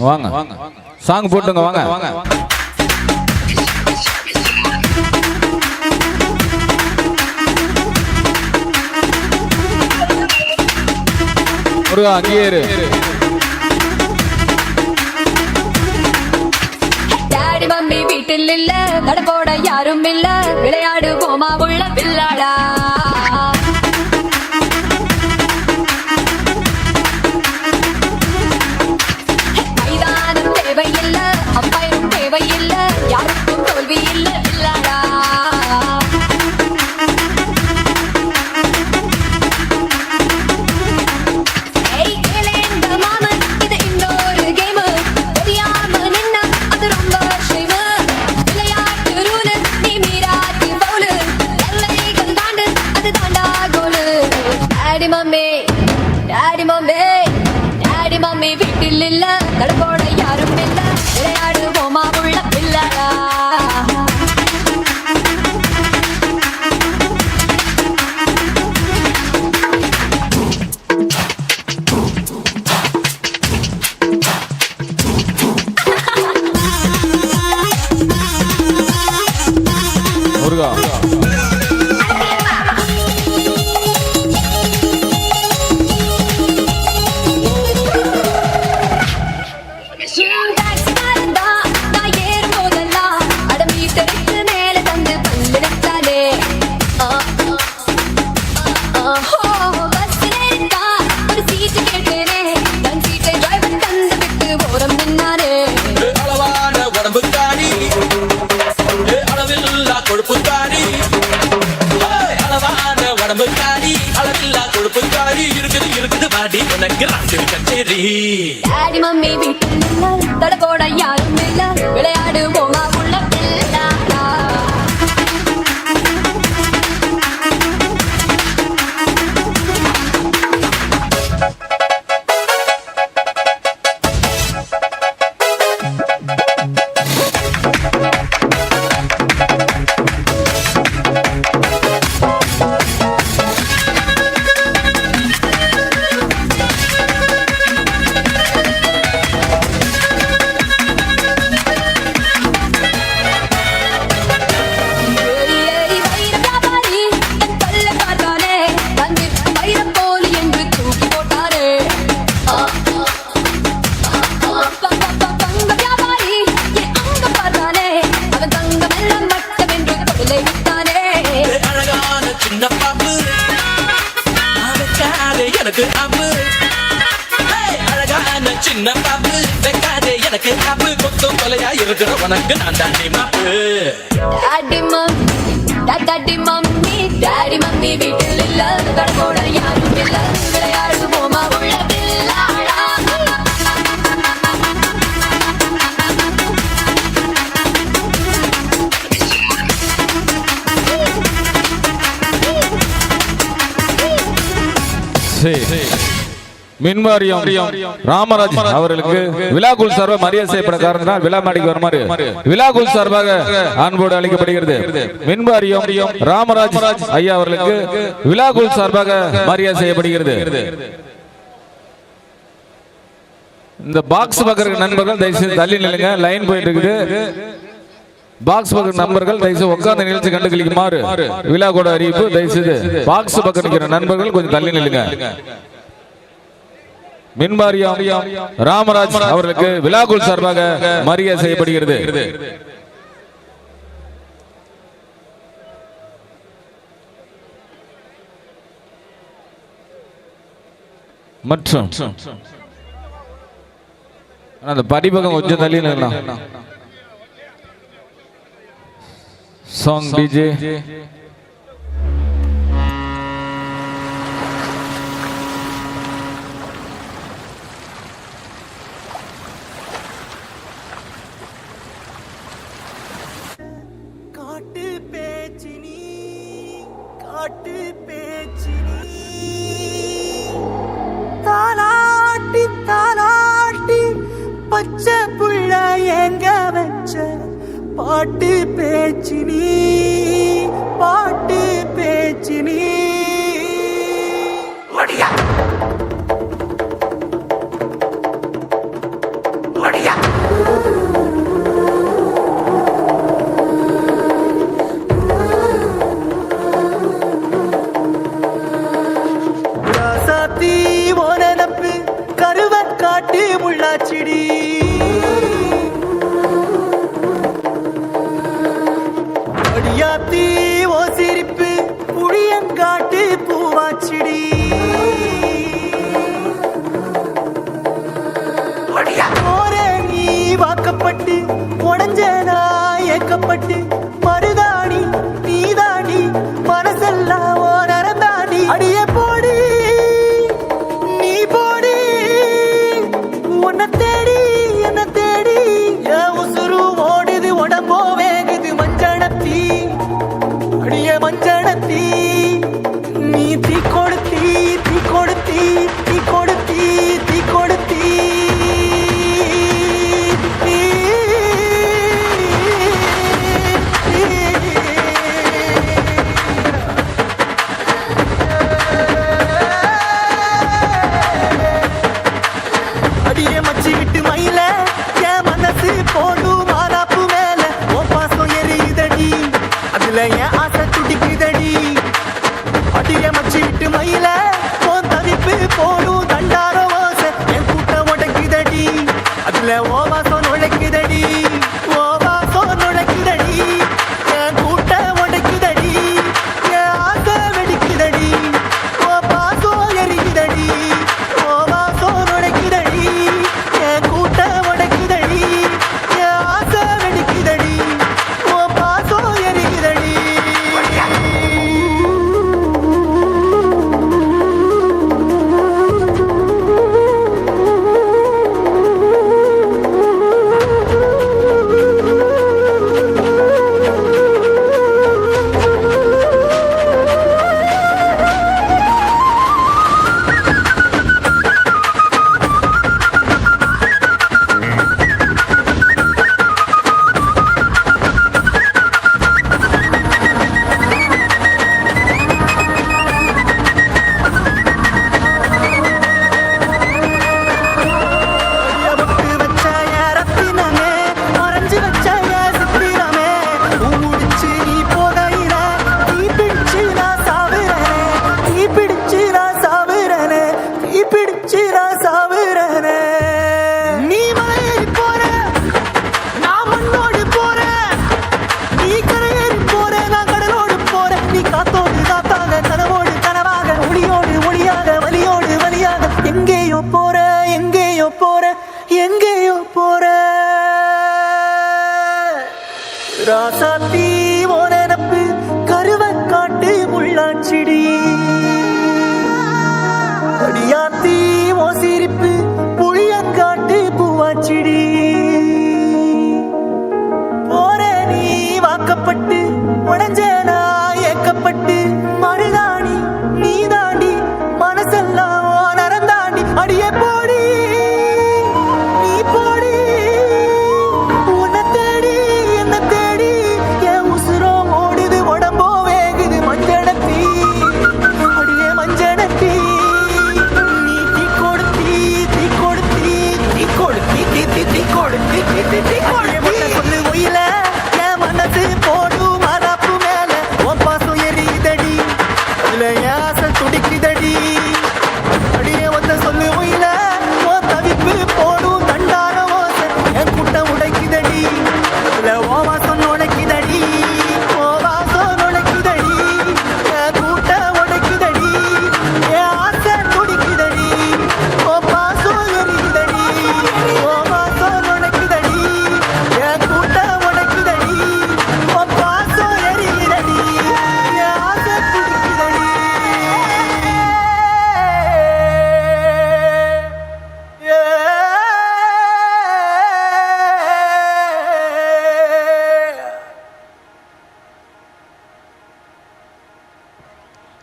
வாங்க சாங் போட்டுங்க வாங்க முருகா அங்கேயே இரு. டாடி மம்மி வீட்டில் இல்ல, நடப்போட யாரும் இல்ல, விளையாடு போமா உள்ள பில்லாடா. மைதானம் தேவையில்ல, அம்பையும் தேவையில்ல, யாருக்கும் தோல்வி இல்ல பில்லாடா. டாடி மம்மி வீட்டில் இல்ல, தடுப்போட யாரும் இல்ல, விளையாடு போமா உள்ள பிள்ளைடா. முருகா டாடி மம்மி வீட்டில் இல்ல, தடுப்போட யாரும் இல்ல, விளையாடு போமா உள்ள பிள்ளைடா. சின்ன பாப்பு வைக்காதே எனக்கு காப்பு, கொத்தும் கொலையா இருக்கிற உனக்கு நான் தாண்டி மாப்பு. டாடி மம்மி வீட்டில் இல்ல, தடுப்போட யாரும் இல்ல, விளையாடு போமா உள்ள பிள்ளைடா. மின்வாரியம் ராமராஜ் அவர்களுக்கு விழாக்குள் சார்பாக மரியாதை செய்யப்பட காரணத்தினால் விழா மாடிக்கு வருமாறு விழாக்குள் சார்பாக அன்போடு அளிக்கப்படுகிறது. மின்வாரியம் ராமராஜ் ஐயா அவர்களுக்கு விழாக்குள் சார்பாக மரியாதை செய்யப்படுகிறது. இந்த பாக்ஸ் பக்கற நண்பர்கள் தயவுசெய்து தள்ளி நில்லுங்க, லைன் போயிட்டு இருக்குது. பாக்ஸ் பக்கற நண்பர்கள் தயவுசெய்து உட்கார்ந்து நிகழ்ச்சி கண்டுகளிக்குமாறு விழா கூட அறிவிப்பு. தயவுசெய்து பாக்ஸ் பக்கம் நிற்கிற நண்பர்கள் கொஞ்சம் தள்ளி நில்லுங்க. மின்வாரியம் ராமராஜ் அவர்களுக்கு விழாக்குள் சார்பாக மரியாதை செய்யப்படுகிறது. மற்றும் அந்த படிப்பகம் கொஞ்சம் தள்ளி நிற்கலாம். சாங் டிஜே பாட்டு பேச்சினி தாலாட்டி தாலாட்டி பச்சை புள்ள எங்க வச்ச பாட்டு பேச்சினி பாட்டு பேச்சினி ஒடியா ஒடியா ராசாத்தி ஓனப்பு கருவ காட்டு முள்ளாச்சிடி அடியாத்தி ஓ சிரிப்பு புளியங்காட்டு பூவாச்சிடி நீ வாக்கப்பட்டு உடஞ்சனா ஏக்கப்பட்டு மருதாணி நீதாணி மனசெல்லாம் ஓ நரந்தாணி அடியே போடி நீ போடி உன்னை தேடி என்ன தேடி என் உசுரு ஓடுது உடம்போ வேகுது மஞ்சளத்தி அடியே மஞ்சளத்தி நீ தீ கொடுத்தி தீ கொடுத்தி தீ கொடுத்தி தீ கொடுத்தி அடியே மச்சி விட்டு மயில என் மனசு போடும் மாறாப்பு மேல ஓ பாசம் எரியுதடி அதுல என் ஆசை துடிக்குதடி அடியே மச்சி விட்டு மயில உன் தவிப்பு போடும் தண்டார ஓசை என் கூட்டம் உடைக்குதடி அதுல ஓ வாசம் நுழைக்குதடி ஓ வாசம் நுழைக்குதடி என் கூட்டம் உடைக்குதடி என் ஆசை வெடிக்குதடி ஓ பாசம் எரிக்குதடி ஓ வாசம் நுழைக்குதடி என் கூட்டம் உடைக்குதடி என் ஆசை வெடிக்குதடி ஓ பாசம் எரிக்குதடி பொட்டு வச்சாய ரத்தினமே மறைஞ்சு வச்சாய சித்திரமே முடிச்சு நீ போகையில நீ பிடிச்சு நான் சாவுறனே நீ பிடிச்சு நான் சாவுறனே நீ பிடிச்சு நான் சாவுறனே நீ மலையேறி போற நான் மண்ணோடு போற நீ கரையேறி போற நான் கடலோடு போற நீ காத்தோடு காத்தாக கனவோடு கனவாக ஒளியோடு ஒளியாக வலியோடு வலியாக எங்கேயோ போற எங்கேயோ போற எங்கேயோ போற ராசாத்தி ஓனப்பு கருவ காட்டு முள்ளாச்சிடி அடியாத்தி ஓ சிரிப்பு புளியங்காட்டு பூவாச்சிடி போற நீ வாக்கப்பட்டு உடஞ்சனா ஏக்கப்பட்டு மருதாணி நீதாண்டி மனசெல்லாம் ஓ நரந்தாண்டி அடியே போடி நீ போடி உன்னை தேடி என்ன தேடி என் உசுரோ ஓடுது உடம்போ வேகுது மஞ்சளத்தி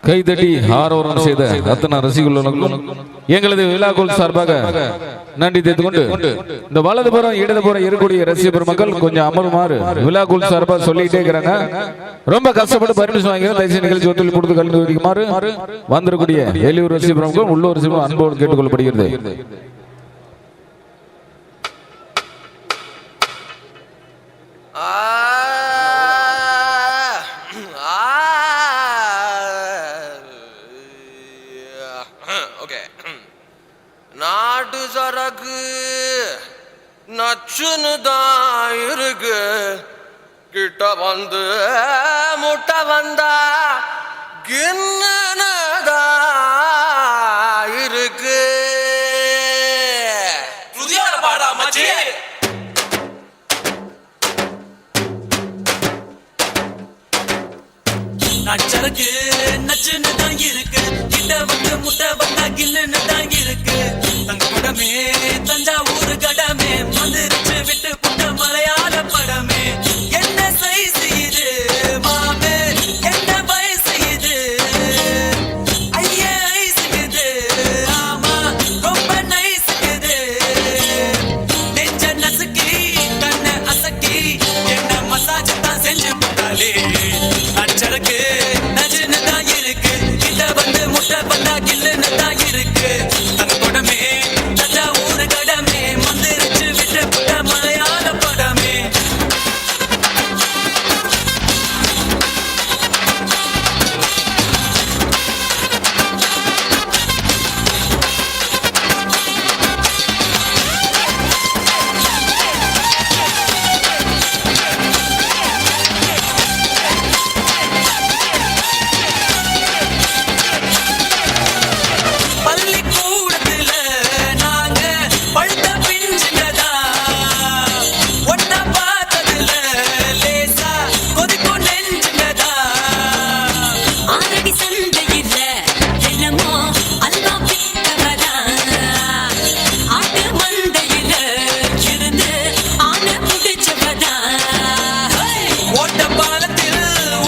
கைதட்டி ஆரோரம் செய்த அத்தனை ரசிகர்களுக்கும் எங்களது விழாக்குள் சார்பாக நன்றி தெரிவித்துக் கொண்டு இந்த வலதுபுறம் இடதுபுறம் இருக்கக்கூடிய ரசிக பெருமக்கள் கொஞ்சம் அமருமாறு விழாக்குள் சார்பாக சொல்லிட்டே இருக்கிறாங்க. ரொம்ப கஷ்டப்பட்டு பர்மிஷன் வாங்கி தயவுசெய்து நிகழ்ச்சி ஒத்துழைப்பு கொடுத்து கலந்து வைக்குமாறு வந்திருக்கூடிய வெளியூர் ரசிக பெருமக்கள் உள்ளூர் ரசிக அன்போடு கேட்டுக்கொள்ளப்படுகிறது. நாட்டு சரக்கு நச்சுன்னு தான் இருக்கு, கிட்ட வந்து முட்டை வந்தா கிண்ணனதா இருக்கு. புதியார பாடா மச்சி. நச்சருக்கு நச்சுன்னு தான் இருக்கு, கிட்ட வந்து முட்டை வந்தா கில்லுன்னு தான் இருக்கு. தங்க படமே தஞ்சாவூர் கடமே வந்துருச்சு விட்டு புட்ட மலையாள படமே. என்ன சைஸ் இது மாமே, என்ன வயசு இது, ஐயா ஐஸ் இது, ஆமா ரொம்ப நைஸ் இது. நெஞ்ச நசுக்கி கண்ண அசக்கி என்ன மசாஜ் தான் செஞ்சு போட்டாலே. நச்சருக்கு நச்சுன்னு தான் இருக்கு, கிட்ட வந்து முட்டை வந்தா கில்லுன்னு தான் இருக்கு. தங்க படமே தஞ்சாவூர் கடமே வந்துருச்சு விட்டு புட்ட மலையாள படமே. பள்ளிக்கூடத்துல நாங்க பழுத்த பிஞ்சுங்கதா, ஒன்னா பார்த்ததுல லேசா கொதிக்கும் நெஞ்சுங்கதா. ஆரடி சந்தையில என்னமோ அல்வா வித்தவதா, ஆட்டு மந்தையில இருந்து ஆன முடிச்சவதா. ஓட்ட பாலத்தில்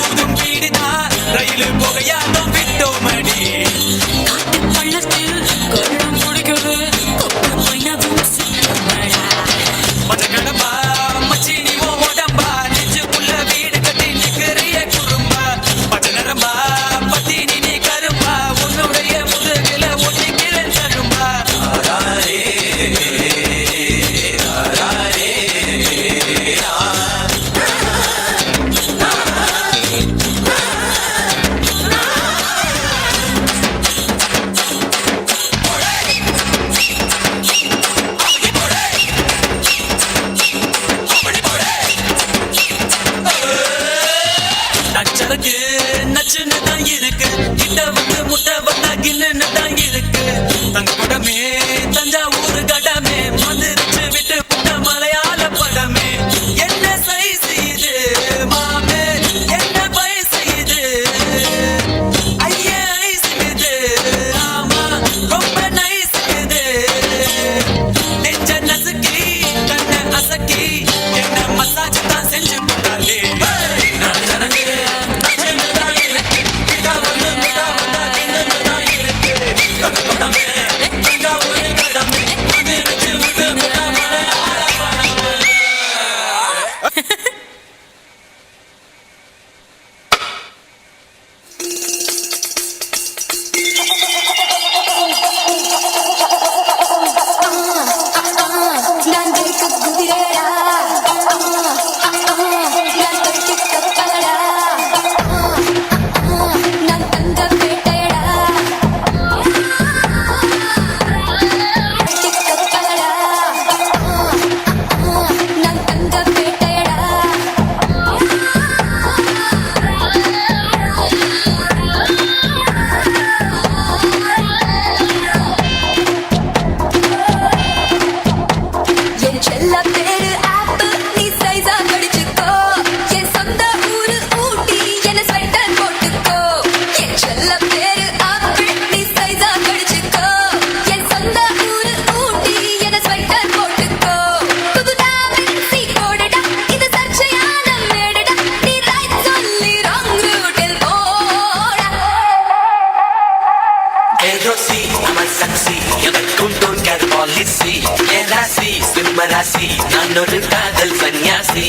ஊதும் பீடிதா, ரயில் புகையாலும் விட்டோமடி. காட்டு பள்ளத்தில் கொள்ளும் முடிக்குது கொப்பு மைனவும் சுத்தமடா. மச்சக்கடம்பா மச்சி நீ உன் உடம்பா, நெஞ்சுக்குள்ள வீடு கட்டி நிக்கிறிய குறும்பா. பச்சை நரம்பா பத்தினி நீ கரும்பா, உன்னுடைய முதுகில ஒட்டிக்கிறேன் கரும்பா. ராசி நான் ஒரு காதல் சன்னியாசி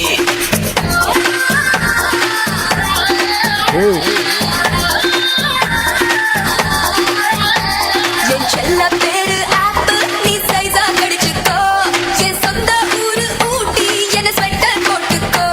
என் செல்ல பேரு ஆப்பிள் நீ சைஸா கடிச்சுக்கோ என் சொந்த ஊரு ஊட்டி என்ன ஸ்வெட்டர் போட்டுக்கோ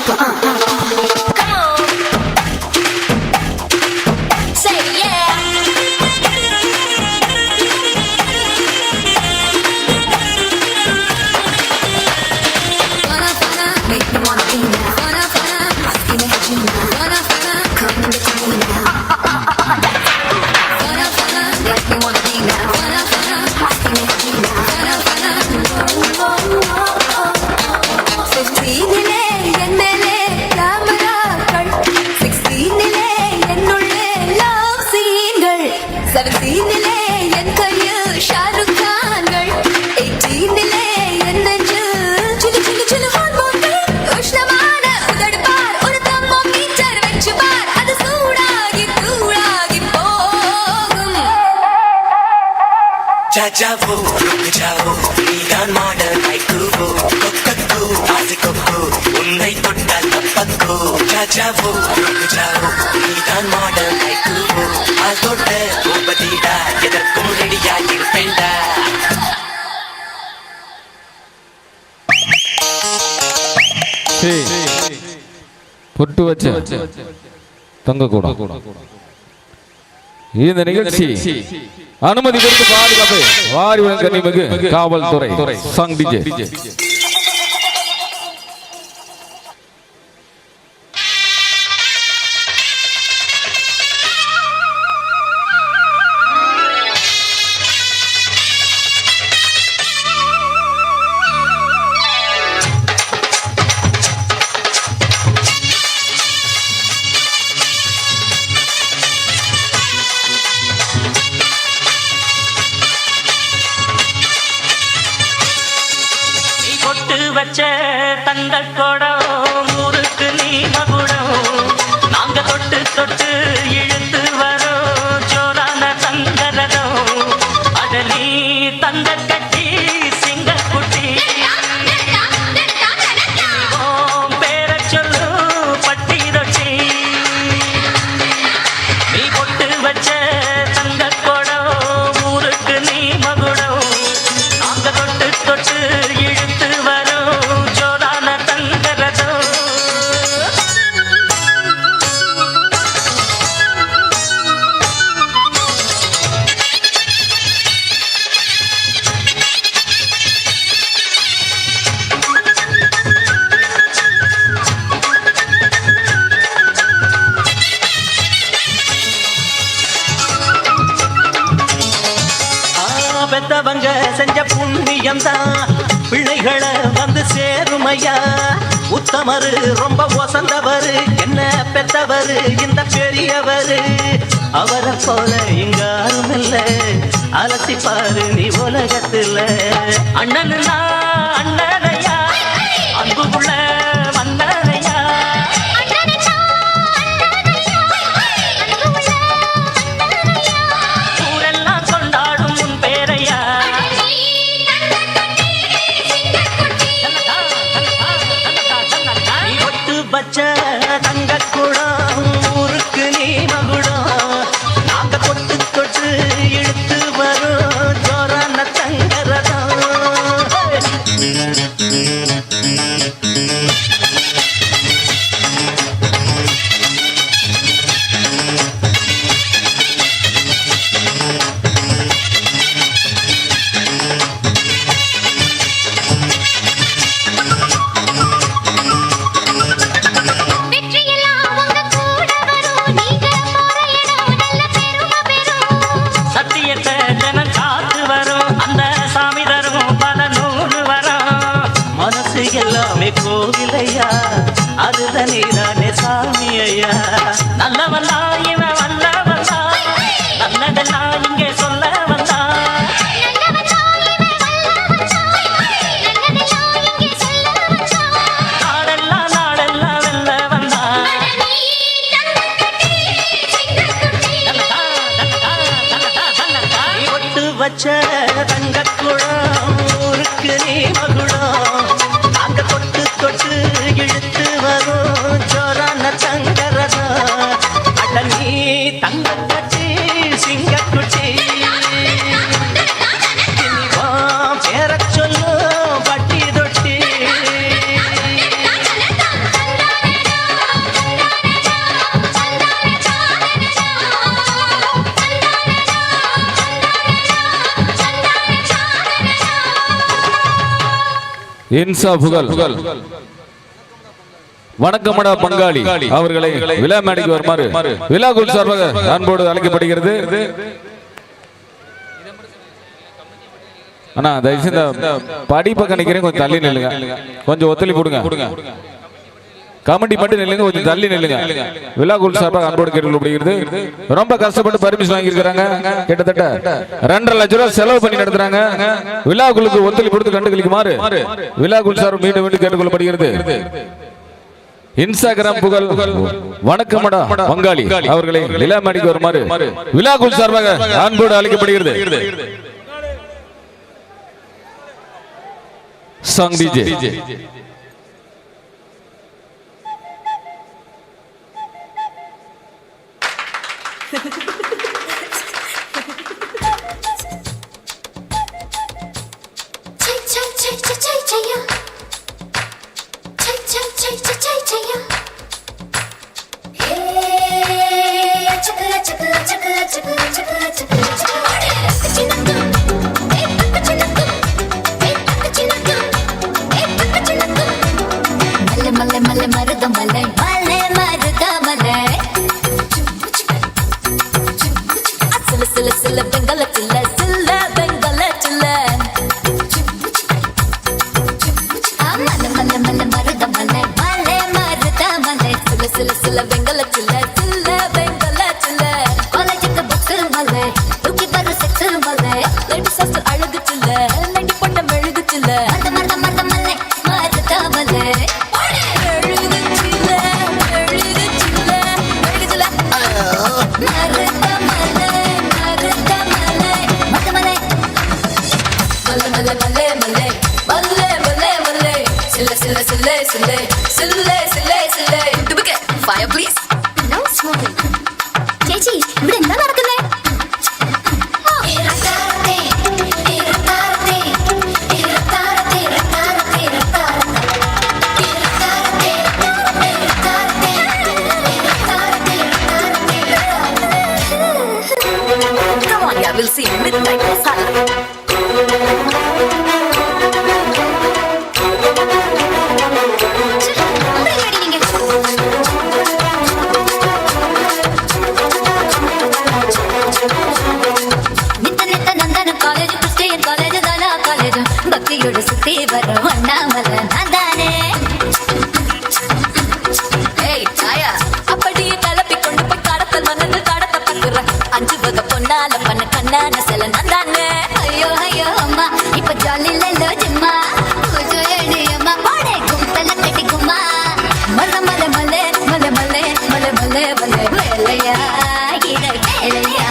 Come on. Say yeah. Fana, make me wanna be now. Fana, asking at you now. Fana, come and get me now. Fana, make me wanna be now. Fana, asking at you now. Fana, 15 என்னலே கேமராக்கள் 16 என்னுள்ளே love சீன்கள் 17 என் கையில் ஷாருக் கான்கள் 18 என் நெஞ்சு சிலு சிலு சிலு ஹார்மோன்கள் உஷ்ணமான உதடு பார் ஒரு thermometer வச்சு பார் அது சூடாகி தூளாகி போகும் जाओ रुक जाओ நீதான் மாடல் ஐக்குவோ கொக்கோ ஆசிக்கோ உன்னை தொட்டால் தப்பக்கோ जाओ रुक जाओ நீதான் மாடல் ஐக்குவோ அதோட உபதிடா எதற்கும் ரெடியா இருப்பேன்டா பொட்டு வச்ச தங்க கூட இந்த நிகழ்ச்சி அனுமதி கொடுத்து பாதுகாப்பு வாரி வழங்க நிமிகு காவல்துறை சாங் டிஜே வச்ச தங்கள் கொடம் ஊருக்கு நீ மகுடம் நாங்க தொட்டு தொட்டு இழுத்து வரோம் ஜோரான தங்கரதம் அட நீ தங்க கட்டி சிங்க குட்டி பேர சொல்லு பட்டி ரொட்டி நீ பொட்டு வச்ச தங்க கொடம் ஊருக்கு நீ மகுடம் நாங்க தொட்டு தொட்டு இழுத்து வரோம் பெத்தவங்க செஞ்ச புண்ணியம்தான் பிள்ளைகளை வந்து சேருமையா உத்தமரு ரொம்ப ஒசந்தவரு என்ன பெத்தவரு இந்த பெரியவரு அவரை போல இங்காரும் இல்ல அலசிப்பாரு நீ உலகத்துல அண்ணனுனா அண்ணனையா அன்புக்குள்ள வந்தனையா ஊரெல்லாம் கொண்டாடும் உன் பேரை வச்ச தங்க குடம் ஊருக்கு நீ மகுடம் நாங்க தொட்டு தொட்டு இழுத்து வரும் ஜோரான தங்கரதம் சத்தியத்தை ஜனம் காத்து வரும் அந்த சாமி தரும் பல நூறு வரும் மனசு எல்லாமே கோவிலையா அதுதான் நீதானே சாமி ஐயா நல்லவனா இவன் வல்லவனா நல்லதெல்லாம் இங்கே சொல்ல வந்தா நாடெல்லாம் நாடெல்லாம் வெல்ல வந்தா ஒட்டு வச்ச தங்க குடம் ஊருக்கு நீ மகுடம் நாங்க தொட்டு தொட்டு இழுத்து வரும் ஜோரான தங்கரதம் அட நீ தங்க கட்டி சிங்க குட்டி பேர சொல்லு பட்டி தொட்டி இன்சா புகழ் வணக்கமடா பங்காளி அவர்களை விழா மேடைக்கு வருமாறு விழாக்குள் சார்பாக அன்போடு அழைக்கப்படுகிறது. அண்ணா தயவுசெய்து இந்த படி பக்கம் நிக்கிறேன், கொஞ்சம் தள்ளி நில்லுங்க, கொஞ்சம் ஒத்துழைப்பு கொடுங்க. கமிட்டி மட்டும் நில்லுங்க, கொஞ்சம் தள்ளி நில்லுங்க. விழாக்குள் சார்பாக அன்போடு கேட்டுக்கொள்ளப்படுகிறது. ரொம்ப கஷ்டப்பட்டு பர்மிஷன் வாங்கியிருக்கிறாங்க. கிட்டத்தட்ட 2.5 லட்சம் ரூபாய் செலவு பண்ணி நடத்துறாங்க. விழாக்குழுக்கு ஒத்துழைப்பு கொடுத்து கண்டுகளிக்குமாறு விழாக்குள் சார்பு மீண்டும் மீண்டும் கேட்டுக்கொள்ளப்படுகிறது. இன்ஸ்டாகிராம் புகழ் வணக்கமடா பங்காளி அவர்களை விழா மேடைக்கு வருமாறு விழாக்குள் சார்பாக அன்போடு அழைக்கப்படுகிறது. Song DJ Fire please. No smoking. ചേച്ചി ഇവിടെ എന്താ നടക്കുന്നേ? Come on, yeah, we'll see midnight masala. பக்தியோட சுத்தி வரும் அண்ணாமல நாதானே. அப்படியே கலப்பி கொண்டு போய் கடத்தல் மன்னது கடத்த பக்குற 5 வகை பொண்ணால பண்ண கண்ணான சில நாதானே. ஐயோ ஐயோ அம்மா இப்ப ஜாலி இல்ல ஜிம்மா அம்மா பாடே கும்பல கட்டிக்குமா மல மல மலே மல மலே மல மலே மலே வேலையா இட வேலையா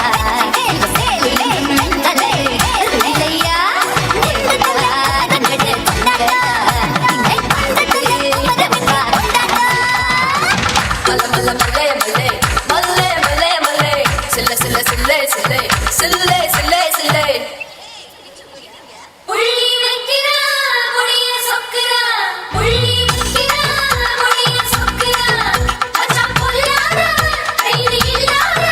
மல்ல மல்ல மல்லே மல்லே மல்லே மல்லே மல்லே சில்ல சில்ல சில்லே சில்லே சில்லே சில்லே சில்லே புள்ளி வைக்கிறா முடிய சொக்குறா புள்ளி வைக்கிறா முடிய சொக்குறா அச்சா பொல்லாத ஐடி இல்லாத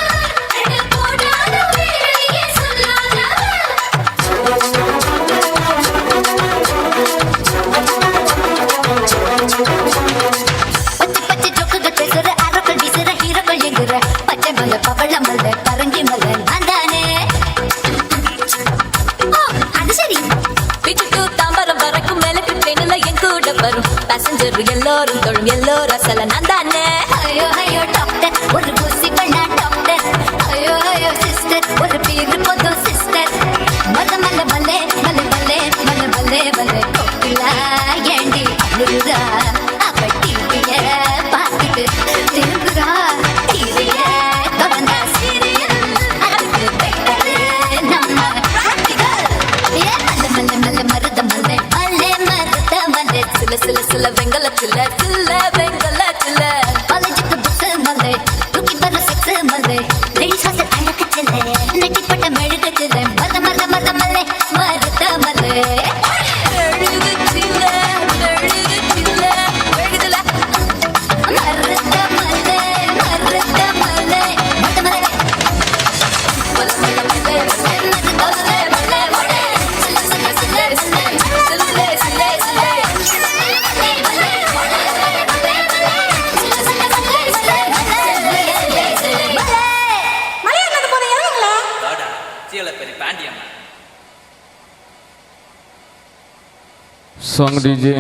ரெண்டு போடாத வெளியே சொல்லாத பச்சை ஜோக்குகள் பேசுற ஆரோக்கள் வீசுற ஹீரோக்கள் எங்குற பச்சை மல்ல பவள மல்ல பரங்கி மல்ல நான் தானே அது சரி பிச்சுட்டு தாம்பரம் வரைக்கும் மேலக்கு ட்ரெயினில் என் கூட வரும் பேசஞ்சர் எல்லோரும் தொழும் எல்லோரும் அசல நான் தானே ஐயோ ஐயோ டாக்டர் ஒரு ஊசி பண்ணா டாக்டர் ஐயோ ஐயோ சிஸ்டர் ஒரு பேரு போதும் சிஸ்டர் மல்ல மல்ல மல்லே மல்ல மல்லே மல்ல மல்லே மல்லே கோகிலா ஏண்டி அழுகுறா அவ டிவிய பார்த்துட்டு திரும்புறா டிவிய தொடர்ந்தா சீரியல் அதுக்கு பெட்டரு நம்ம practical. ஏ மல்ல மல்ல மல்ல மருத மல்லே மல்லே மருத மல்லே சில சில சில வெங்கலத்துல சில வெங்கலத்துல காலேஜுக்கு புக்ஸ் மல்லே தூக்கி வர செக்ஸ் மல்லே லேடிஸ் ஹாஸ்டல் அழகத்துல நெட்டிப்பட்ட மெழுகுத்துல மல்ல மல்ல மல்ல மல்லே மருத மல்லே மெழுகுச்சில மெழுகுச்சில மெழுகுதுல மருத மல்லே மருத மல்லே மருத மல்லே மல்ல மல்ல மல்லே மருத மல்லே மல்லே மல்லே சில சில சில சில சில சில சில சாங் டிஜே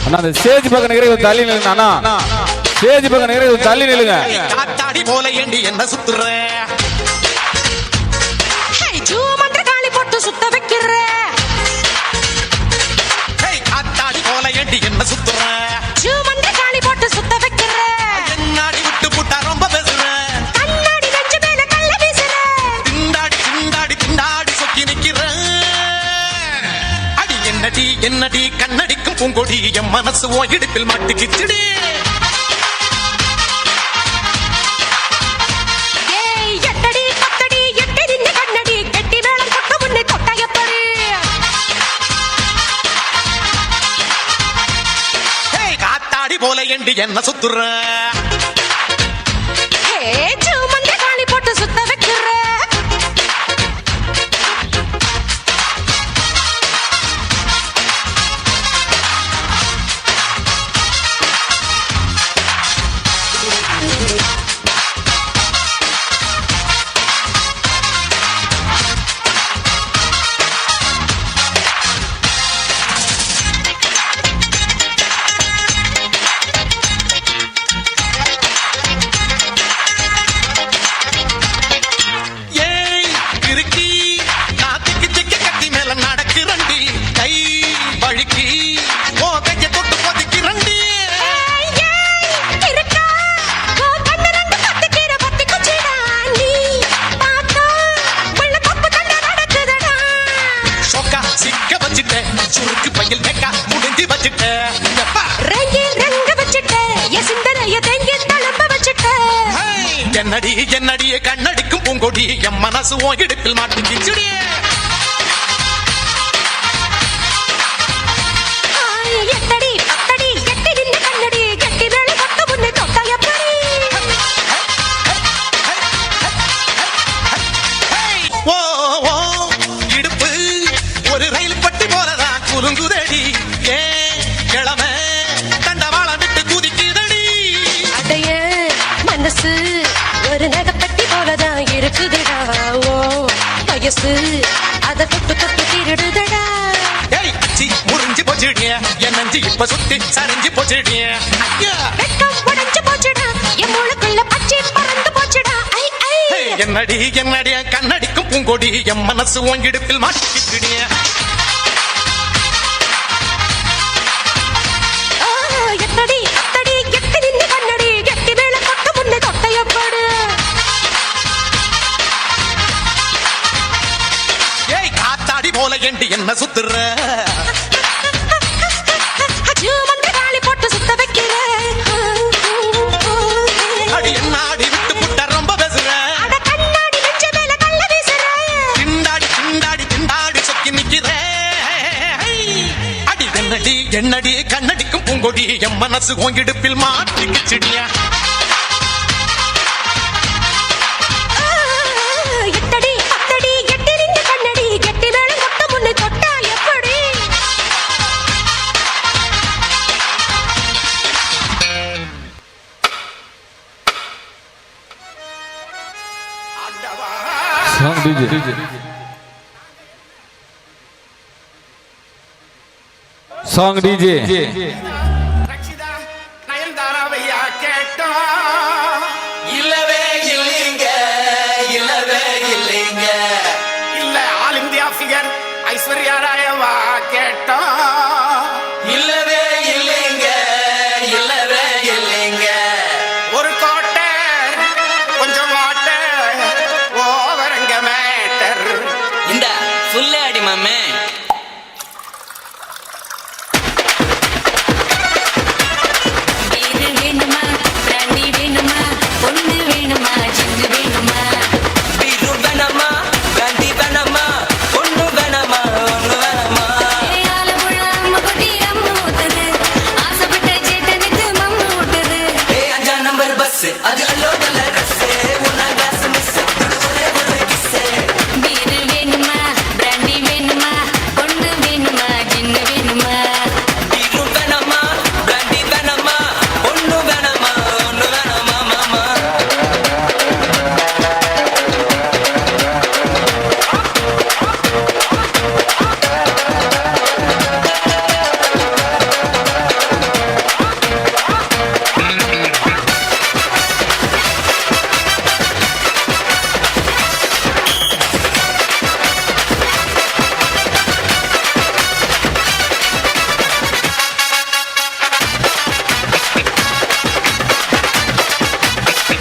அண்ணா அந்த ஸ்டேஜ் பக்கம் நிக்கிற ஒரு தள்ளி நில்லுங்க அண்ணா ஸ்டேஜ் பக்கம் நிக்கிற ஒரு தள்ளி நில்லுங்க காத்தாடி போல ஏண்டி என்ன சுத்துற காளி போட்டு சுத்த வைக்கிற காத்தாடி போல ஏண்டி என்ன சுத்துற காளி போட்டு சுத்த வைக்கிற என்னாடி விட்டு புட்டா ரொம்ப பேசுற கண்ணாடி நெஞ்சு மேல கள்ள வீசுற திண்டாடி திண்டாடி திண்டாடி சொக்கி நிக்கிற அடி என்னடி என்னடி கண்ணடிக்கும் பூங்கொடி என் மனசு ஓ இடுப்பில் மாட்டிக்கிச்சுடி போல ஏண்டி என்ன சுத்துற காளி போட்டு சுத்த வைக்கிற என்னடி என்னடிய கண்ணடிக்கும் பூங்கொடி என் மனசு ஓ இடுப்பில் மாட்டிக்கிச்சுடி எட்டடி பத்தடி எட்டி நின்று கண்ணடி கட்டி மேல பக்க முன்னே தொட்டா எப்படி ஓ ஓ இடுப்பு ஒரு ரயில் பட்டி போலதான் குலுங்குதடி ஏ கிழமை தண்டவாளம் விட்டு குதிக்குதடி அடைய மனசு ஒரு நகப்பட்டி போலதான் இருக்குதுடா ஓ வயசு அத தொட்டு தொட்டு திருடுதடா முறிஞ்சு போச்சுடிய என் நஞ்சு இப்ப சுத்தி சரிஞ்சு போச்சுடிய வெட்கம் உடைஞ்சு போச்சுடா என் மூளைக்குள்ள பச்சை பறந்து போச்சுடா என்னடி என்னடிய கண்ணடிக்கும் பூங்கொடி என் மனசு உங்கிடுப்பில் மாட்டிக்கிட்டுடிய எட்டடி அத்தடி எட்டி நின்று கண்ணடி எட்டி மேல பக்க முன்னே தொட்டையப்பாடு ஏண்டி என்ன சுத்துற காளி போட்டு சுத்த வைக்கிற அடி என்னாடி விட்டு புட்ட ரொம்ப பேசுற கண்ணாடி நெஞ்ச மேல கள்ள வீசுற திண்டாடி திண்டாடி திண்டாடி சொக்கி நிக்கிற அடி என்னடி என்னடி கண்ணடிக்கும் பூங்கொடி என் மனசு உங்கிடுப்பில் மாட்டிக்குச்சிடியா எட்டடி பத்தடி எட்டி நின்று கண்ணடி கெட்டி மேல கொட்ட முன்னை தொட்டா எப்படி Song DJ. Song DJ. நயன்தாராவையா கேட்டோம் இல்லவே இல்லைங்க இல்லவே இல்லைங்க இல்ல ஆல் இந்தியா ஃபிகர் ஐஸ்வர்யா ராயவா கேட்டோம் இல்லவே இல்லைங்க இல்லவே இல்லைங்க ஒரு கோட்டை கொஞ்சம் வாட்டை ஓவரங்க மேட்டர் இந்த சொல்லு அடி மாமே வீடு வேணுமா பிராண்டி வேணுமா பொண்ணு வேணுமா சின்ன வேணுமா பீரு வேணாமா பிராண்டி வேணாமா ஒண்ணு வேணாமா ஒண்ணு வேணாமா ஆலப்புழ அம்மா கொட்டி அம்மா ஊத்துது ஆசைப்பட்ட சேட்டனுக்கு மம்மு ஊட்டுது அஞ்சா நம்பர் பஸ் அது அல்லோ நல்ல ரஸ் உன்னா கிளாஸ் மிஸ் ஒரே கிஸ் வீடு வேணுமா பிராண்டி வேணுமா பொண்ணு வேணுமா சின்ன வேணுமா பீரு வேணாமா பிராண்டி வேணாமா ஒண்ணு வேணாமா ஒண்ணு வேணாமா மாமா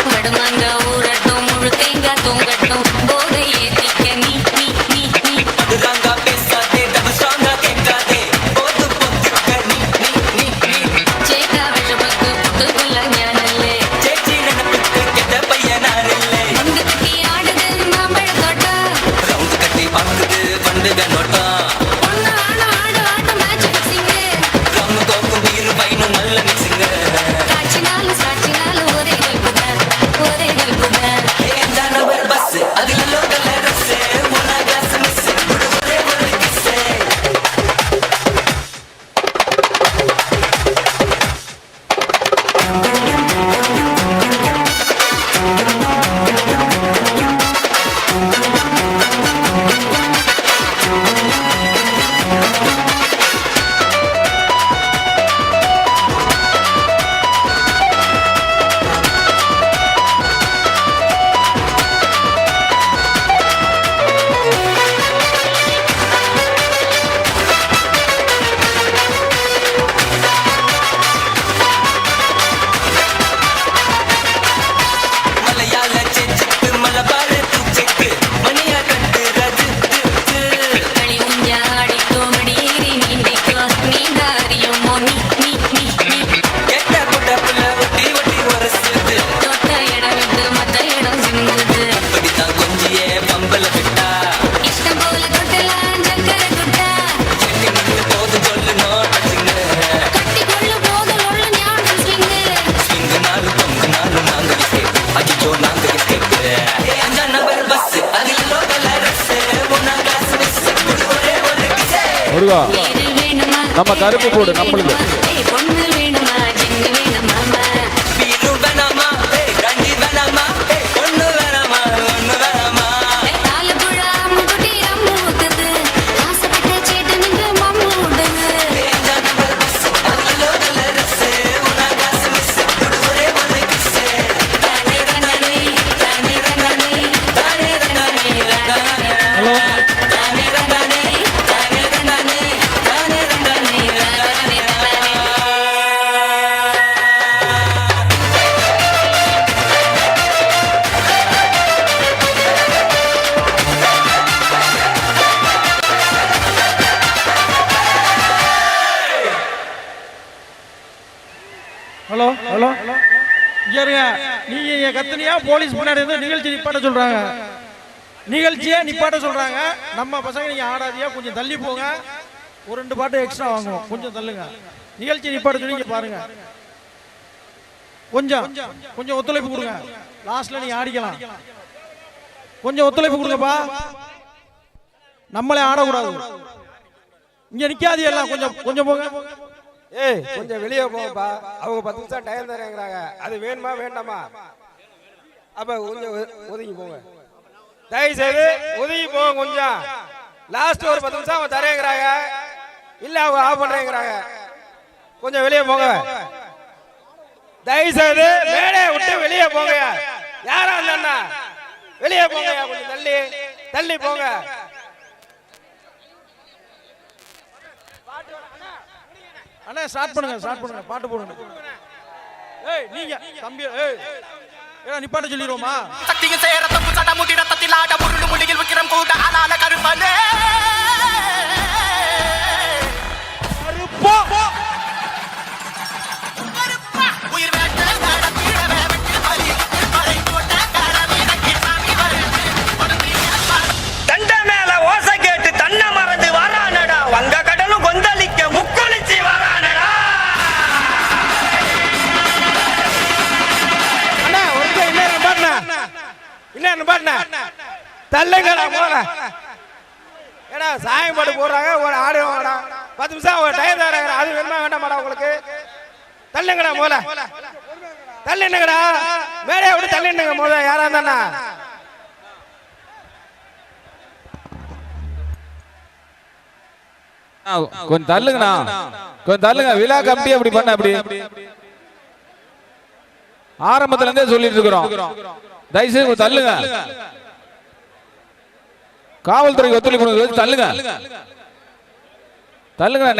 வடுமாங்க ஊரட்டும் முழு தேங்காய் தூங்கட்டும் போதை ஏத்திக்க நீ நீ நீ நீ அதுதாங்க பேசாதே டபுள் ஸ்ட்ராங்கா கேட்காதே போது பொத்துக்க நீ நீ நீ நீ சேக்கா விஷபக்கு புத்துக்குள்ள ஞானல்லே சேச்சி நினைப்புக்கு கெட்ட பையன் நான் இல்லை முண்டு கட்டி ஆடுது மாம்பழ தோட்டம் ரவுண்ட் கட்டி பார்க்குது பண்டுக நோட்டம் பொண்ணு ஆடும் ஆடு ஆடு மேட்ச் பிக்சிங்கு ரம்மு கோக்கும் பீரு பைனும் நல்ல மிக்சிங்க சாட்சினாலும் ஒரே கல்புதான் ஒரே கல்புதான் அஞ்சா நம்பர் பஸ் அதுல லோக்கல் ரஸ் உன்னா கிளாஸ் மிஸ் ஒரே கிஸ் மலையாள செச்சுக்கு மலபார தூச்செக்கு மணியா கட்டு ரஜித்து களி உஞ்சா அடிக்கோ மடியேறி நீந்திக்கோ நீந்தாரியுமோ நீ நீ நீ நீ கெட்ட புட்ட புள்ள ஒட்டி ஒட்டி உரசுது தொட்ட இடம் விட்டு மத்த இடம் சிந்துது இப்படித்தான் கொஞ்சியே பம்பல விட்டா இஷ்டம் போல தொட்டலாம் சக்கர குட்டா செட்டி நின்று போது சொல்லு நோட்டச்சுங்க கட்டி கொள்ளு போது உள்ள ஞாபகம் ஸ்லிங்கு ஸ்விங்கு நாலு பொங்கு நாலு நாங்க எஸ்கேப் அஜிச்சோ நாங்க எஸ்கேப் அஞ்சா நம்பர் பஸ் அதில் லோக்கல் ரஸ் ஒன்னா கிளாஸ் மிஸ் ஒரே கிஸ் முருகா வீடு வேணுமா நம்ம கருப்பு போடு நம்மளுக்கு பொண்ணு வேணுமா சின்ன வேணுமா பீரு வேணாமா கண்டி வேணாமா ஒண்ணு வேணாமா ஒண்ணு வேணாமா ஆலப்புழ அம்மா கொட்டி அம்மா ஊத்துது ஆசைப்பட்ட சேட்டனுக்கு மம்மு ஊட்டுது அஞ்சா நம்பர் பஸ் அதில் லோக்கல் ரஸ் ஒன்னா கிளாஸ் மிஸ் ஒரே கிஸ் தானே தானே தானே தானே தானே தானே ஹலோ தானே தானே தானே தானே தானே தானே தானே கத்துனியா போலீஸ் முன்னாடி இருந்து நிகழ்ச்சி நிப்பாட்ட சொல்றாங்க. நிகழ்ச்சியை நிப்பாட்ட சொல்றாங்க. நம்ம பசங்க நீங்க ஆடாதியா, கொஞ்சம் தள்ளி போங்க. ஒரு 2 பாட்டு எக்ஸ்ட்ரா வாங்குவோம், கொஞ்சம் தள்ளுங்க. நிகழ்ச்சி நிப்பாட்ட சொல்லி இங்க பாருங்க. கொஞ்சம் ஒத்துழைப்பு கொடுங்க. லாஸ்ட்ல நீங்க ஆடிக்கலாம். கொஞ்சம் ஒத்துழைப்பு கொடுங்கப்பா. நம்மளே ஆடக்கூடாது. இங்க நிக்காது எல்லாம். கொஞ்சம் போங்க. ஏய் கொஞ்சம் வெளியே போங்கப்பா. அவங்க 10 நிமிஷம் டைம் தரேங்கிறாங்க. அது வேணுமா வேண்டாமா? அப்ப கொஞ்சம் ஒதுங்கி போங்க. தயவு செய்து ஒதுங்கி போங்க கொஞ்சம். லாஸ்ட் ஒரு 10 நிமிஷம் அவங்க தரேங்கிறாங்க. இல்ல அவங்க ஆஃப் பண்றேங்கிறாங்க. கொஞ்சம் வெளியே போங்க. தயவு செய்து மேடையை விட்டு வெளியே போங்க. யாரா இருந்தா வெளியே போங்க. கொஞ்சம் தள்ளி போங்க. அண்ணா ஸ்டார்ட் பண்ணுங்க. பாட்டு போடுங்க. ஏய் நீங்க தம்பி, ஏய் ஏடா நிப்பாட்ட சொல்லிரோமா? சக்தியின் சேரத்தம் சட முடி ரத்தத்தில் ஆட முருள் முள்ளியில் விக்கிரம் கூட்ட ஆனால கருப்பனே உயிர் வேட்ட நடத்திடவே வெற்றி பலி மலை போட்ட கரவீரக்கி சாமி வருது தண்ட மேல ஓசை கேட்டு தன்னை மறந்து வரானடா. வங்க கடலும் கொந்தளிக்க முக்கொளிச்சு வரானடா. அண்ணா ஒரு இன்னும் பாருண்ணா தள்ளுங்கடா போல. ஏடா சாயம் பாட்டு போடுறாங்க. ஒரு ஆடு வாங்கடா. 10 நிமிஷம் ஒரு டைம் தராங்க. அது வேணுமா வேண்டாமாடா உங்களுக்கு? தள்ளுங்கடா போல. தள்ளினுங்கடா. மேடையை விட்டு தள்ளினுங்க போல. யாரா இருந்தா கொஞ்சம் தள்ளுங்க. விழா கமிட்டி அப்படி பண்ண. அப்படி ஆரம்பத்துல இருந்தே சொல்லிட்டு இருக்கிறோம். தயவுசெய்து தள்ளுங்க. காவல்துறைக்கு ஒத்துழைப்பு தள்ளுங்க.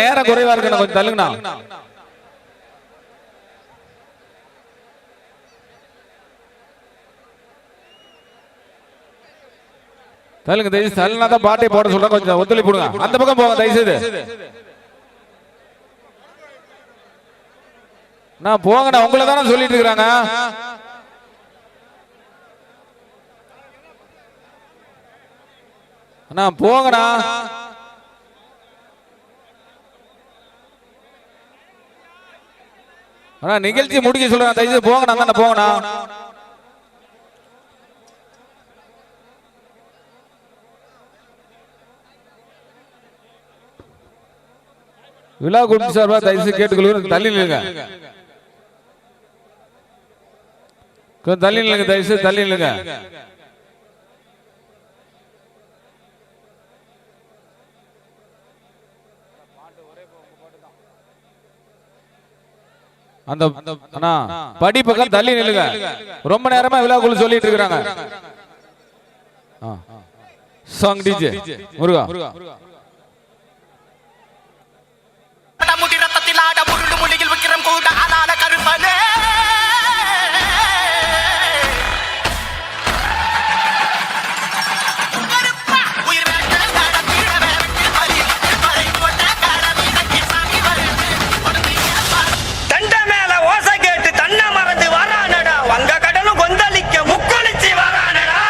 நேரம் குறைவா இருக்கு. கொஞ்சம் தள்ளுங்கண்ணா. தயவுசெய்து தள்ளுனா தான் பாட்டை போட சொல்ற. கொஞ்சம் ஒத்துழைப்பு கொடுங்க. அந்த பக்கம் போங்க தயவுசெய்து. நான் போங்கண்ணா. உங்களை தானே சொல்லிட்டு இருக்கிறாங்க. அண்ணா போங்கண்ணா. அண்ணா நிகழ்ச்சி முடிக்க சொல்றேன். தயவுசெய்து போங்கண்ணா. போங்கண்ணா. விழா குழும சார்பா தயவுசெய்து கேட்டுக்கொள்கிறேன். தள்ளி நில்லுங்க. தயவுசெய்து தள்ளி நில்லுங்க. அந்த அண்ணா படி பக்கம் தள்ளி நில்லுங்க. ரொம்ப நேரமா விழா குழு சொல்லிட்டு இருக்காங்க. சாங் டிஜே முருகா. முடி ரத்தத்தில் ஆட முருள் முள்ளியில் விக்கிரம் கூட்ட ஆனால கருப்பனே உயிர் வேட்ட நடத்திடவே வெற்றி பலி மலை போட்ட கரவீரக்கி சாமி வருது தண்ட மேல ஓசை கேட்டு தன்னை மறந்து வரானடா. வங்க கடலும் கொந்தளிக்க முக்கொளிச்சு வரானடா.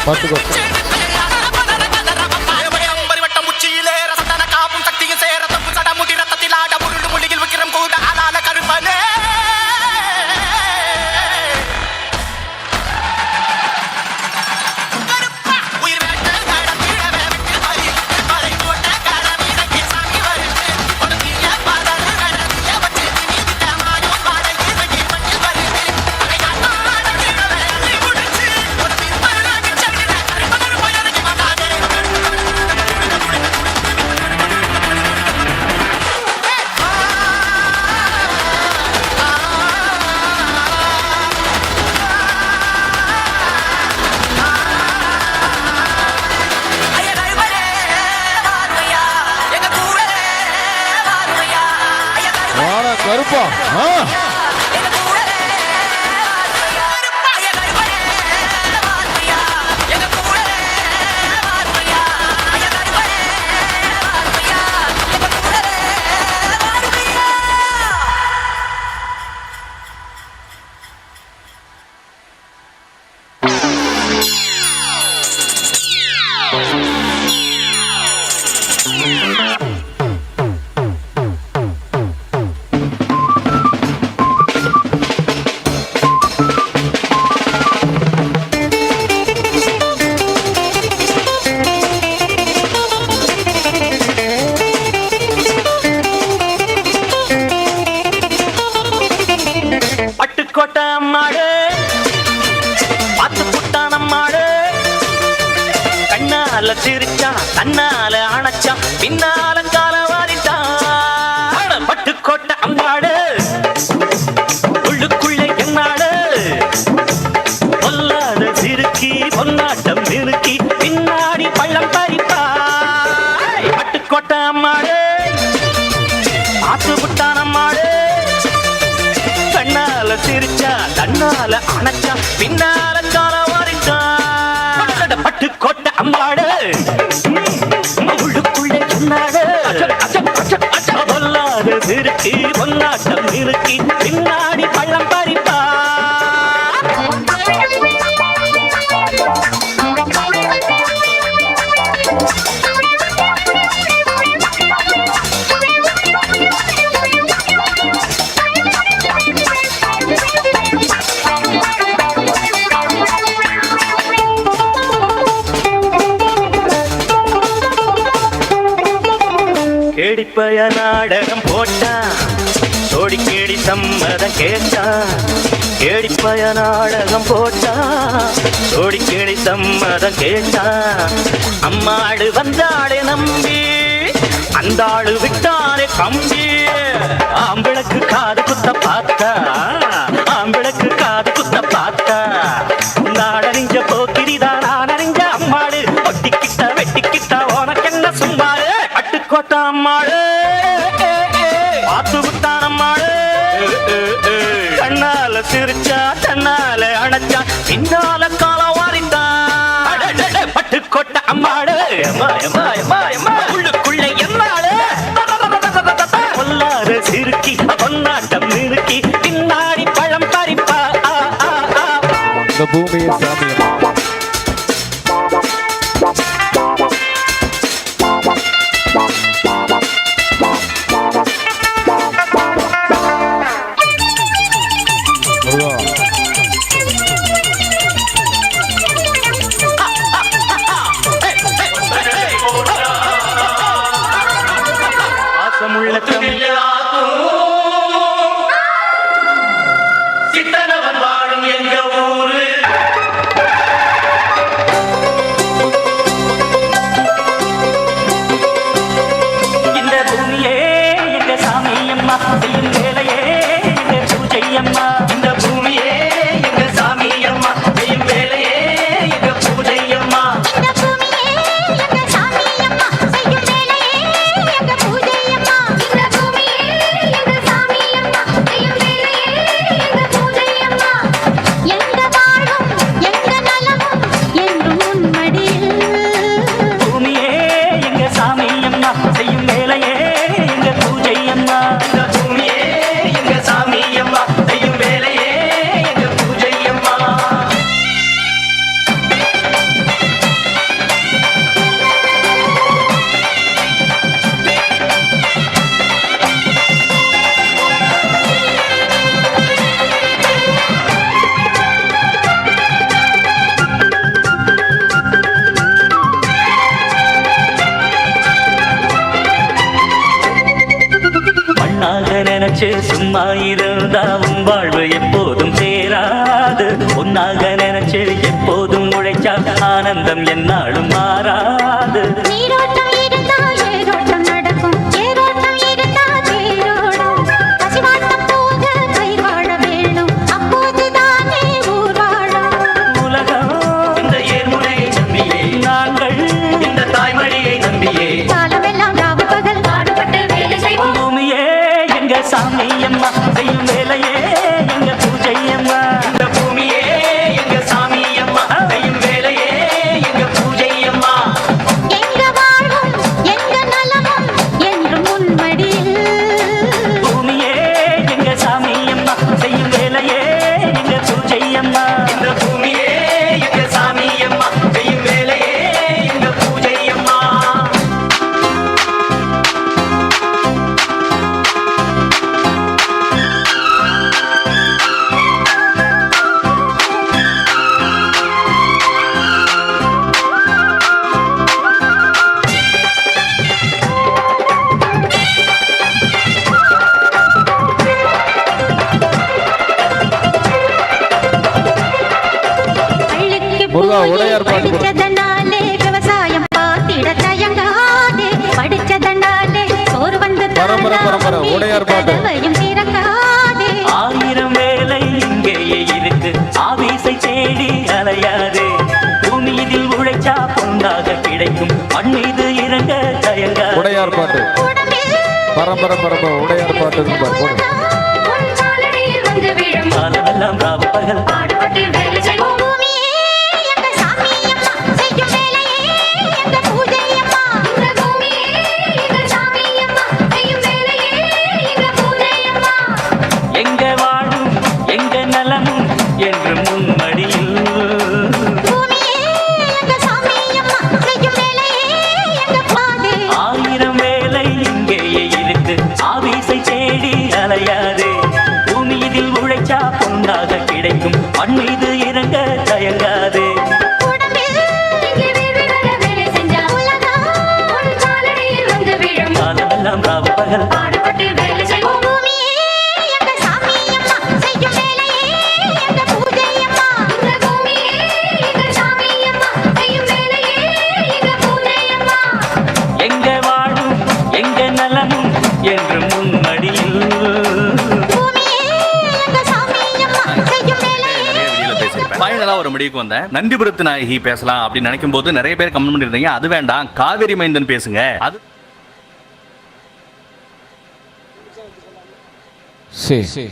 பார்த்துக்கோ. கருப்பா சிரிச்சா தன்னால அணைச்சா பின்னால கால வாரிட்டான் பட்டுக்கோட்டை அம்மாடு உள்ளுக்குள்ளே என்னாடு பொல்லாத சிறுக்கி பொன்னாட்டம் நிறுக்கி பின்னாடி பள்ளம் பறிப்பா பட்டுக்கோட்டை அம்மாடு ஆத்து புட்டான் அம்மாடு கண்ணால சிரிச்சா தன்னால அணைச்சா பின்னால கால வாரிட்டான் பட்டுக்கோட்டை அம்மாடு உள்ளுக்குள்ளே சொன்னாடு பொல்லாத சிறுக்கி பொன்னாட்டம் நிறுக்கி பின்னாடி பள்ளம் பறிப்பா கேடிப்பய நாடகம் போட்டான் சோடி கேடி சம்மதம் கேட்டான் கேடிப்பய நாடகம் போட்டான் சோடி கேடி சம்மதம் கேட்டான் அம்மாடு வந்தாளே நம்பி அந்த ஆளு விட்டானே கம்பி ஆம்பிளக்கு காது குத்த பார்த்தா ஆம்பிளக்கு காது குத்த பார்த்தா நாடறிஞ்ச போக்கிரிதான் நான் அறிஞ்ச அம்மாடு ஒட்டிக்கிட்ட வெட்டிக்கிட்ட உனக்கு என்ன சும்மாடு பட்டுக்கோட்டை அம்மாடு பார்த்து விட்டான் அம்மாடு கண்ணால சிரிச்சா தன்னால அணைச்சா பின்னால காலம் வாரிட்டான் பட்டுக்கோட்டை அம்மாடு உள்ளுக்குள்ளே என்னாடு பொல்லாத சிறுக்கி பொன்னாட்டம் நிறுக்கி பின்னாடி பழம் பறிப்பா இந்த பூமியை சாமியம் சித்தனவன் வாழும் எங்க ஊரு நினைச்சு சும்மா இருந்தா உன் வாழ்வு எப்போதும் சேராது. உன்னாக நினைச்சு எப்போதும் உழைச்சா ஆனந்தம் என்னாலும் மாறாது. நீரோட்டம் இருந்தா ஏரோட்டம் நடக்கும், ஏரோட்டம் இருந்தா தேரோடும். பசிவாட்டம் போக கை வாழ வேணும், அப்போதுதானே ஊர் வாழும். உலகம் இந்த ஏர்முனையை நம்பியே, நாங்கள் இந்த தாய்மொழியை நம்பியே காலமெல்லாம் ராவு பகல் பாடுபட்டு வேலை செய்வோம். பூமியே எங்க சாமி அம்மா, செய்யும் வேலையே எங்க பூஜை அம்மா. இந்த பூமியே எங்க சாமி அம்மா, செய்யும் வேலையே எங்க பூஜை அம்மா. எங்க வாழ்வும் எங்க நலமும் என்றும் உன்மடியில். பூமியே எங்க சாமி அம்மா, செய்யும் வேலையே எங்க பூஜை அம்மா. இந்த பூமியே எங்க சாமி அம்மா, செய்யும் வேலையே எங்க பூஜை அம்மா. பள்ளிக்கு முருகா, போய் உடையார் பாட்டு கொடு. படிச்சதனாலே விவசாயம் பார்த்திட தயங்காதே. படிச்சதனாலே சோறு வந்து பரம்பரை, உடையார் பாட்டு. கதவையும் திறக்காதே. ஆயிரம் வேலை இங்கேயே இருக்கு, ஆபீஸை தேடி அலையாதே. பூமி இதில் உழைச்சா பொன்னாக கிடைக்கும், மண் மீது இறங்க தயங்காதே. உடையார் பாட்டு, பரம்பரை உடையார் பாட்டு போடு. உன் காலடியில் வந்து விழும் காலமெல்லாம் ராவு பகல் பாடுபட்டு வேலை செய்வோம். பூமியே எங்க சாமி அம்மா, செய்யும் வேலையே எங்க பூஜை அம்மா. இந்த பூமியே எங்க சாமி அம்மா, செய்யும் வேலையே எங்க பூஜை அம்மா. எங்க வாழும் எங்க நலமும் என்று முன்மடியில். பூமியே எங்க சாமி அம்மா, செய்யும் வேலையே எங்க பாதை. ஆயிரம் வேலை இங்கேயே இருக்கு, ஆபீஸை தேடி அலையாதே. பூமி இதில் உழைச்சா பொன்னாக கிடைக்கும், மண் மீது இறங்க தயங்காதே. உடம்பில் இங்கே வீடு வர வேலை செஞ்சா உலகம் உன் காலடியில் வந்து விழும். காலமெல்லாம் ராவு பகல் பாடுபட்டு வேலை செய்வோம். பூமியே எங்க சாமி அம்மா, செய்யும் வேலையே எங்க பூஜை அம்மா. இந்த பூமியே எங்க சாமி அம்மா, செய்யும் வேலையே எங்க பூஜை அம்மா. எங்க வாழும் எங்க நலமும் என்று முன்மடியில். பூமியே எங்க சாமி அம்மா, செய்யும் வேலையே வெளியில பேசியிருப்பேன். ஃபைனலா ஒரு முடிவுக்கு வந்தேன். நந்திபுரத்து நாயகி பேசலாம் அப்படின்னு நினைக்கும் போது நிறைய பேர் கமெண்ட் பண்ணிருந்தீங்க, அது வேண்டாம் காவேரி மைந்தன் பேசுங்க. அது சரி.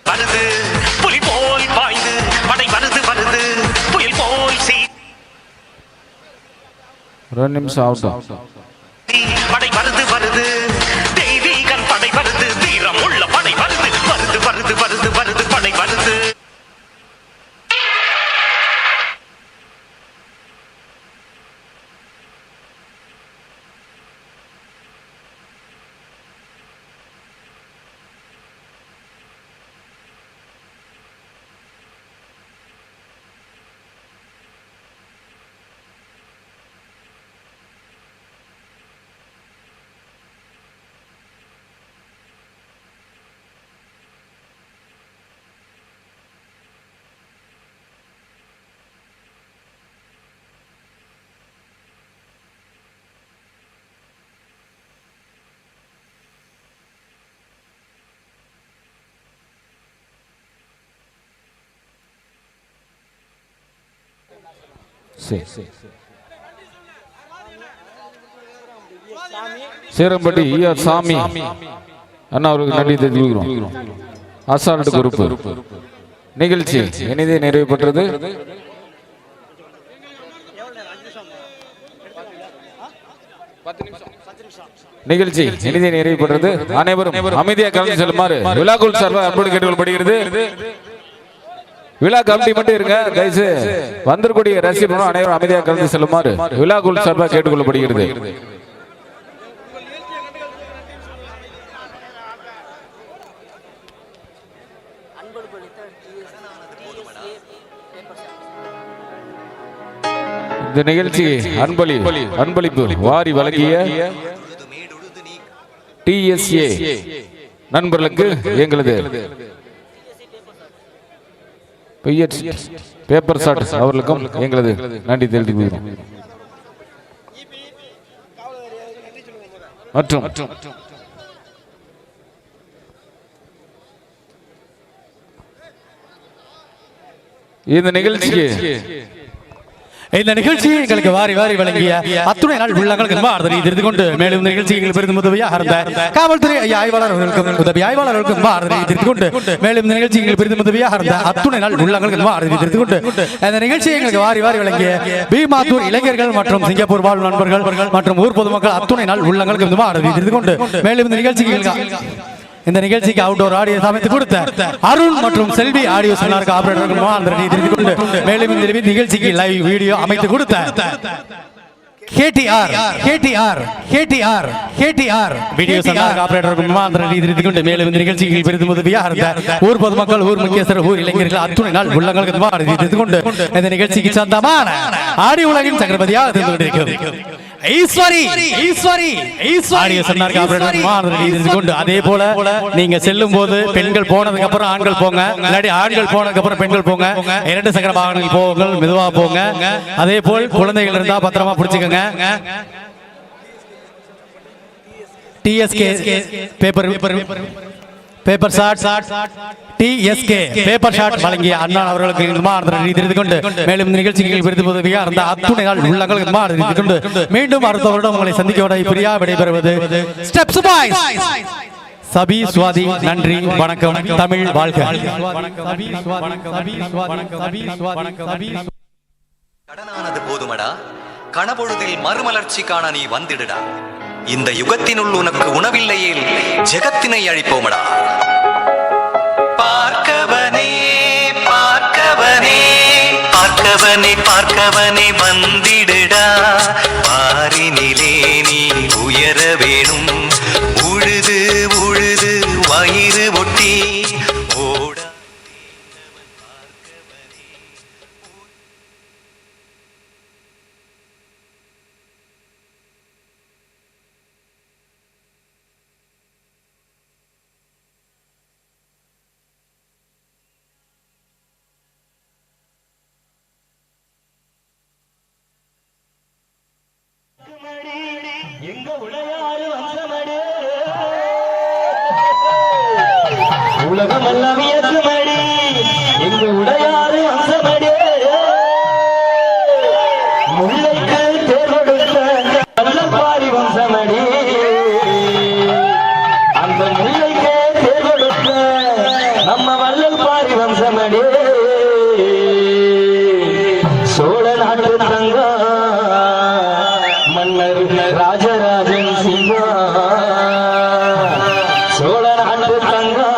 வருது புலி போல் பாய்ந்து படை வருது வருது புயல் போல் ஒரு நிமிஷம் ஆகட்டும். படை வருது வருது தெய்வீகன் படை வருது வீரம் உள்ள படை வருது வருது வருது வருது வருது படை வருது. சேரம்பட்டி ஈஆர் சாமி அண்ணா அவருக்கு நன்றி தெரிவிக்கிறோம். அசால்ட் குரூப் நிகழ்ச்சி இனிதே நிறைவு பெற்றது. நிகழ்ச்சி இனிதே நிறைவு பெற்றது. அனைவரும் அமைதியாக கலந்து செல்லுமாறு விழாக்குள் சார்பாக அன்போடு கேட்டுக்கொள்ளப்படுகிறது. விழா கமிட்டி மட்டும் இருங்க, தயவுசு வந்திருக்கூடிய ரசிகர்களும் அனைவரும் அமைதியாக கலந்து செல்லுமாறு விழாக்குள் சார்பாக கேட்டுக்கொள்ளப்படுகிறது. இந்த நிகழ்ச்சி அன்பளிப்பு வாரி வழங்கிய TSA நண்பர்களுக்கு எங்களது பேப்பர் ஷாட் அவர்களுக்கும் எங்களது நன்றி தெரிவித்துக் கொள்கிறோம். மற்றும் இந்த நிகழ்ச்சி எங்களுக்கு வாரி வழங்கிய அத்துணை நாள் உள்ளங்களுக்கு ஆறுதலை தெரிந்து கொண்டு மேலும் இந்த நிகழ்ச்சி எங்களுக்கு பெரிதும் உதவியாக இருந்த காவல்துறை ஆய்வாளர்களுக்கும் உதவி ஆய்வாளர்களுக்கும் ஆறுதலை தெரிந்து கொண்டு மேலும் இந்த நிகழ்ச்சி எங்களுக்கு பெரிதும் உதவியாக இருந்த அத்துணை நாள் உள்ளங்களுக்கு ஆறுதலை தெரிந்து கொண்டு இந்த நிகழ்ச்சி எங்களுக்கு வாரி வழங்கிய பீமாத்தூர் இளைஞர்கள் மற்றும் சிங்கப்பூர் வாழ் நண்பர்கள் மற்றும் ஊர் பொதுமக்கள் அத்துணை நாள் உள்ளங்களுக்கு ஆறுதலை தெரிந்து கொண்டு மேலும் இந்த நிகழ்ச்சிக்கு அவுட்டோர் ஆடியோ அமைத்து கொடுத்த அருண் மற்றும் செல்வி ஆடியோ சொன்னார் ஆபரேட்டர்கள் கொண்டு மேலும் இந்த நிகழ்ச்சிக்கு லைவ் வீடியோ அமைத்து கொடுத்த KTR வீடியோ சொன்னார் ஆபரேட்டர்கள் கொண்டு மேலும் இந்த நிகழ்ச்சிக்கு பெரிதும் உதவியாக இருந்த ஊர் பொதுமக்கள் ஊர் முக்கியஸ்தர் ஊர் இளைஞர்கள் அத்துணை நாள் உள்ளங்களுக்கு கொண்டு இந்த நிகழ்ச்சிக்கு சொந்தமான ஆடியோ உலகின் சக்கரவர்த்தியாக இருந்து கொண்டிருக்கிறது. அதே போல நீங்க செல்லும் போது பெண்கள் போனதுக்கு அப்புறம் ஆண்கள் போங்க, இல்லாட்டி ஆண்கள் போனதுக்கு அப்புறம் பெண்கள் போங்க. 2 சக்கர வாகனங்கள் போங்க, மெதுவா போங்க. அதே போல் குழந்தைகள் இருந்தா பத்திரமா பிடிச்சுக்கோங்க. TSK paper shot TSK paper shot வழங்கிய அண்ணா அவர்களுக்கு தெரிந்து கொண்டு மேலும் இந்த நிகழ்ச்சிகள் பெரிதும் உதவியாக இருந்த அத்துணை நாள் உள்ளங்களுக்கு தெரிந்து கொண்டு மீண்டும் அடுத்த வருடம் உங்களை சந்திக்க பிரியா விடைபெறுவது ஸ்டெப்ஸ் பாய்ஸ். சபி சுவாதி நன்றி வணக்கம். தமிழ் வாழ்க. கடனானது போதுமடா, கனபொழுதில் மறுமலர்ச்சி காண நீ வந்திடுடா. இந்த யுகத்தினுள் உனக்கு உணவில்லையேல் ஜெகத்தினை அழிப்போமடா. பார்க்கவனே வந்திடுடா. பாரினிலே நீ உயர வேணும். உழுது வயிறு ஒட்டி ஓட எங்க உடையாறு வந்தமடே, உலகமெல்லாம் வியக்குமடி. எங்க உடையாறு வந்தமடே, முல்லைக்கு தேர்வெடுத்த வல்லபாரி வம்சமடி. அந்த முல்லைக்கு தேர்வெடுத்த நம்ம வல்லபாரி வம்சமடி. சோழ நாட்டு தங்கம் மன்னர் ராஜராஜன் சிங்கா. சோழ நாட்டு தங்கம்